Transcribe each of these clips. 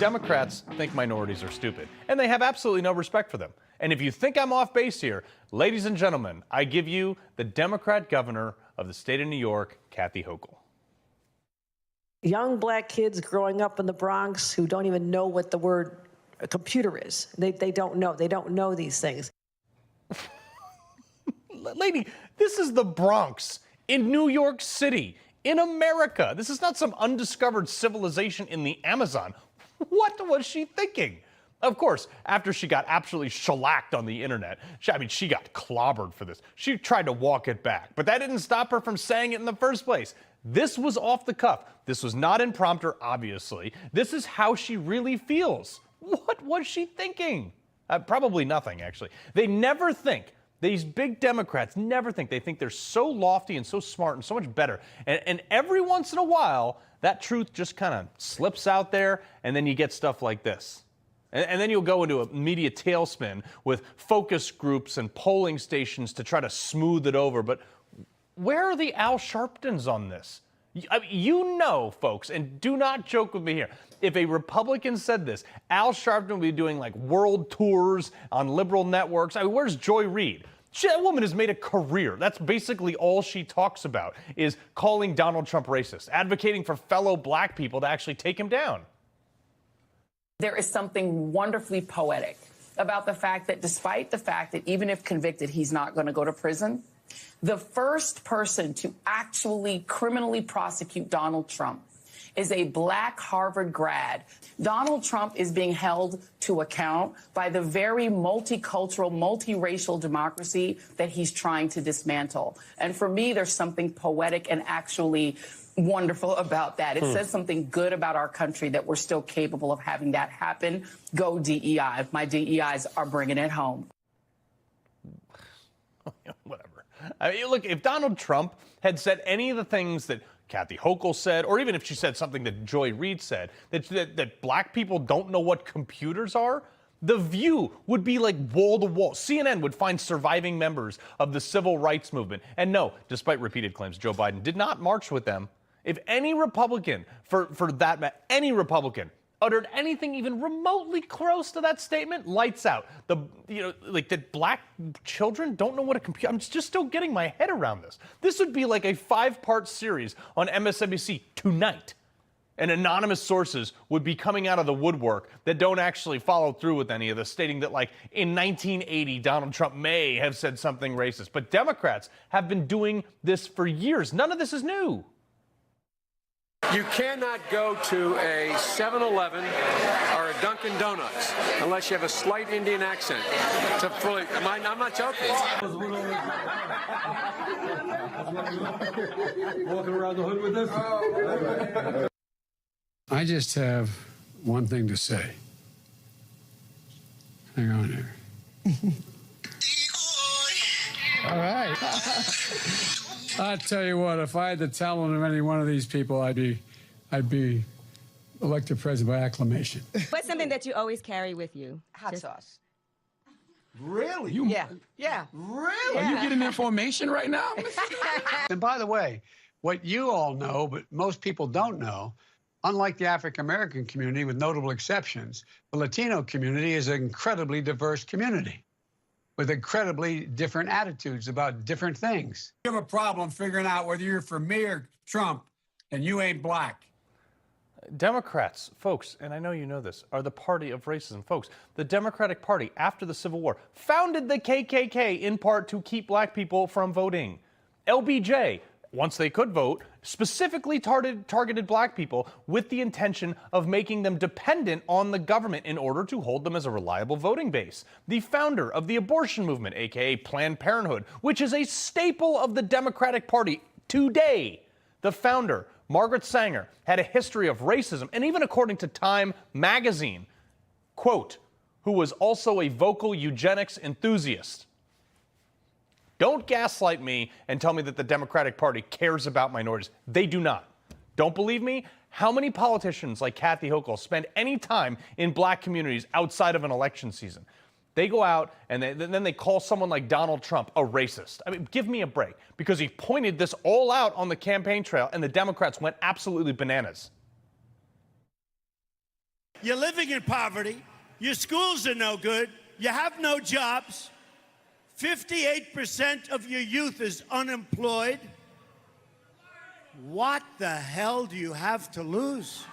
Democrats think minorities are stupid, and they have absolutely no respect for them. And if you think I'm off base here, ladies and gentlemen, I give you the Democrat governor of the state of New York, Kathy Hochul. Young black kids growing up in the Bronx who don't even know what the word computer is. They don't know. They don't know these things. Lady, this is the Bronx in New York City, in America. This is not some undiscovered civilization in the Amazon. What was she thinking? Of course, after she got absolutely shellacked on the internet, she got clobbered for this. She tried to walk it back, but that didn't stop her from saying it in the first place. This was off the cuff. This was not impromptu, obviously. This is how she really feels. What was she thinking? Probably nothing, actually. They never think. These big Democrats never think. They think they're so lofty and so smart and so much better. And every once in a while, that truth just kind of slips out there, and then you get stuff like this. And then you'll go into a media tailspin with focus groups and polling stations to try to smooth it over. But where are the Al Sharptons on this? You know, folks, and do not joke with me here. If a Republican said this, Al Sharpton would be doing like world tours on liberal networks. Where's Joy Reid? That woman has made a career. That's basically all she talks about, is calling Donald Trump racist, advocating for fellow black people to actually take him down. There is something wonderfully poetic about the fact that despite the fact that even if convicted, he's not going to go to prison, the first person to actually criminally prosecute Donald Trump is a black Harvard grad. Donald Trump is being held to account by the very multicultural, multiracial democracy that he's trying to dismantle. And for me, there's something poetic and actually wonderful about that. It says something good about our country that we're still capable of having that happen. Go DEI. My DEIs are bringing it home. Whatever. I mean, look, if Donald Trump had said any of the things that Kathy Hochul said, or even if she said something that Joy Reid said, that black people don't know what computers are, The View would be like wall to wall. CNN would find surviving members of the civil rights movement. And no, despite repeated claims, Joe Biden did not march with them. If any Republican, any Republican uttered anything even remotely close to that statement, lights out. Like that black children don't know what a computer. I'm just still getting my head around this. This would be like a 5-part series on MSNBC tonight. And anonymous sources would be coming out of the woodwork that don't actually follow through with any of this, stating that, like, in 1980, Donald Trump may have said something racist. But Democrats have been doing this for years. None of this is new. You cannot go to a 7-Eleven or a Dunkin' Donuts unless you have a slight Indian accent. I'm not joking. Walking around the hood with this? I just have one thing to say. Hang on here. All right. I tell you what, if I had the talent of any one of these people, I'd be elected president by acclamation. What's something that you always carry with you? Hot sauce. Really? Yeah. Really? Are you getting information right now? And by the way, what you all know, but most people don't know, unlike the African-American community, with notable exceptions, the Latino community is an incredibly diverse community with incredibly different attitudes about different things. You have a problem figuring out whether you're for me or Trump, and you ain't black. Democrats, folks, and I know you know this, are the party of racism. Folks, the Democratic Party, after the Civil War, founded the KKK in part to keep black people from voting. LBJ, once they could vote, specifically targeted black people with the intention of making them dependent on the government in order to hold them as a reliable voting base. The founder of the abortion movement, aka Planned Parenthood, which is a staple of the Democratic Party today, the founder, Margaret Sanger, had a history of racism, and even according to Time magazine, quote, who was also a vocal eugenics enthusiast. Don't gaslight me and tell me that the Democratic Party cares about minorities. They do not. Don't believe me? How many politicians like Kathy Hochul spend any time in black communities outside of an election season? They go out and then they call someone like Donald Trump a racist. I mean, give me a break, because he pointed this all out on the campaign trail and the Democrats went absolutely bananas. You're living in poverty. Your schools are no good. You have no jobs. 58% of your youth is unemployed. What the hell do you have to lose?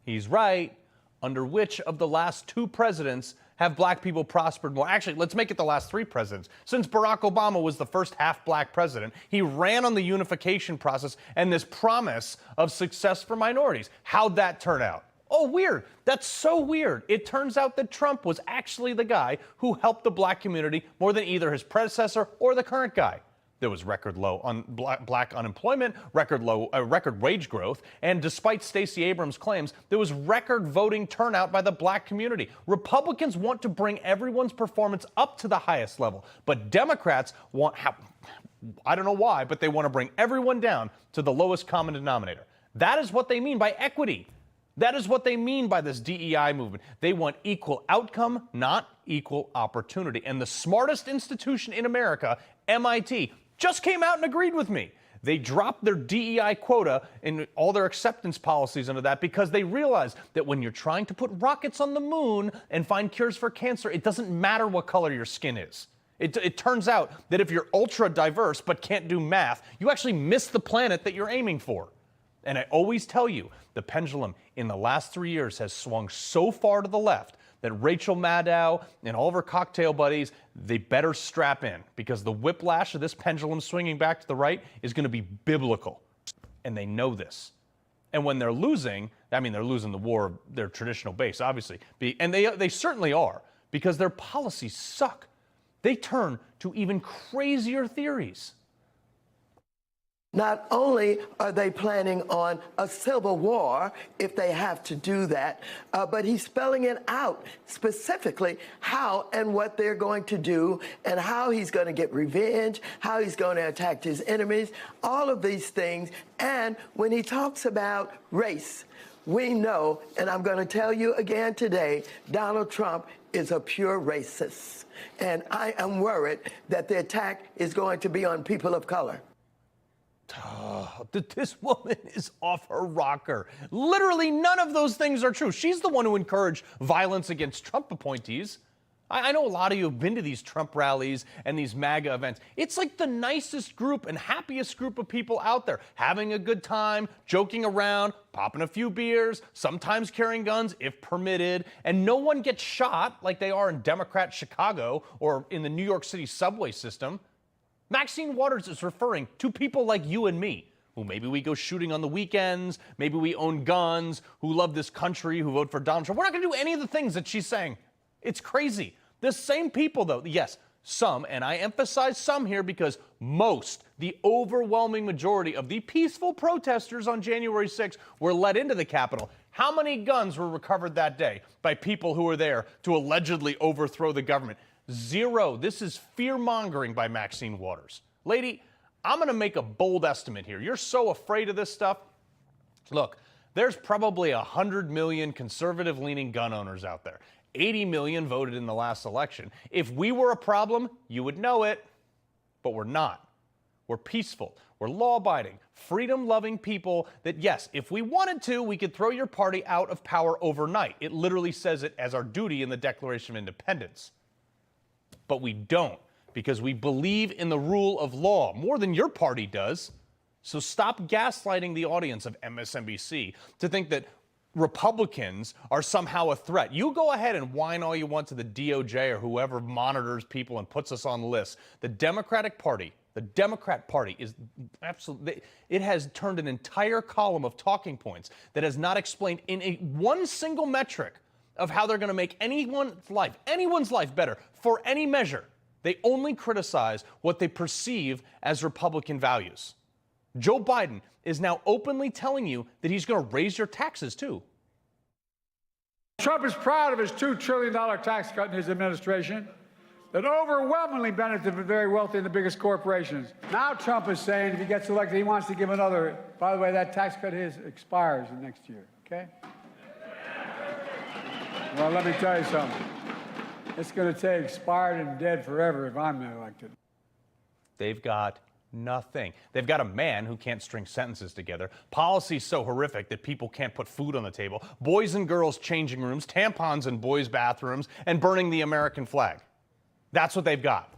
He's right. Under which of the last two presidents have black people prospered more? Actually, let's make it the last three presidents. Since Barack Obama was the first half-black president, he ran on the unification process and this promise of success for minorities. How'd that turn out? Oh, weird. That's so weird. It turns out that Trump was actually the guy who helped the black community more than either his predecessor or the current guy. There was record low black unemployment, record wage growth, and despite Stacey Abrams' claims, there was record voting turnout by the black community. Republicans want to bring everyone's performance up to the highest level, but Democrats want, I don't know why, but they want to bring everyone down to the lowest common denominator. That is what they mean by equity. That is what they mean by this DEI movement. They want equal outcome, not equal opportunity. And the smartest institution in America, MIT, just came out and agreed with me. They dropped their DEI quota and all their acceptance policies under that because they realized that when you're trying to put rockets on the moon and find cures for cancer, it doesn't matter what color your skin is. It turns out that if you're ultra diverse but can't do math, you actually miss the planet that you're aiming for. And I always tell you, the pendulum in the last 3 years has swung so far to the left that Rachel Maddow and all of her cocktail buddies, they better strap in because the whiplash of this pendulum swinging back to the right is going to be biblical. And they know this. And when they're losing, I mean, they're losing the war of their traditional base, obviously. And they certainly are because their policies suck. They turn to even crazier theories. Not only are they planning on a civil war if they have to do that, but he's spelling it out specifically how and what they're going to do and how he's going to get revenge, how he's going to attack his enemies, all of these things. And when he talks about race, we know, and I'm going to tell you again today, Donald Trump is a pure racist. And I am worried that the attack is going to be on people of color. This woman is off her rocker. Literally none of those things are true. She's the one who encouraged violence against Trump appointees. I know a lot of you have been to these Trump rallies and these MAGA events. It's like the nicest group and happiest group of people out there, having a good time, joking around, popping a few beers, sometimes carrying guns if permitted, and no one gets shot like they are in Democrat Chicago or in the New York City subway system. Maxine Waters is referring to people like you and me, who maybe we go shooting on the weekends, maybe we own guns, who love this country, who vote for Donald Trump. We're not going to do any of the things that she's saying. It's crazy. The same people, though, yes, some, and I emphasize some here because most, the overwhelming majority of the peaceful protesters on January 6th were let into the Capitol. How many guns were recovered that day by people who were there to allegedly overthrow the government? 0. This is fear-mongering by Maxine Waters. Lady, I'm going to make a bold estimate here. You're so afraid of this stuff. Look, there's probably 100 million conservative-leaning gun owners out there. 80 million voted in the last election. If we were a problem, you would know it. But we're not. We're peaceful. We're law-abiding, freedom-loving people that, yes, if we wanted to, we could throw your party out of power overnight. It literally says it as our duty in the Declaration of Independence. But we don't, because we believe in the rule of law more than your party does. So stop gaslighting the audience of MSNBC to think that Republicans are somehow a threat. You go ahead and whine all you want to the DOJ or whoever monitors people and puts us on lists. The Democrat Party is absolutely, it has turned an entire column of talking points that has not explained in one single metric of how they're going to make anyone's life better for any measure. They only criticize what they perceive as Republican values. Joe Biden is now openly telling you that he's going to raise your taxes, too. Trump is proud of his $2 trillion tax cut in his administration that overwhelmingly benefited the very wealthy and the biggest corporations. Now Trump is saying if he gets elected, he wants to give another. By the way, that tax cut expires next year, okay? Well, let me tell you something. It's going to say expired and dead forever if I'm elected. They've got Nothing. They've got a man who can't string sentences together, policies so horrific that people can't put food on the table, boys and girls changing rooms, tampons in boys' bathrooms, and burning the American flag. That's what they've got.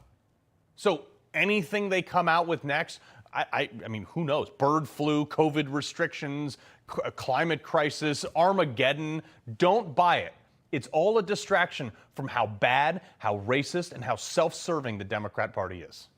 So anything they come out with next, I mean, who knows? Bird flu, COVID restrictions, climate crisis, Armageddon. Don't buy it. It's all a distraction from how bad, how racist, and how self-serving the Democrat Party is.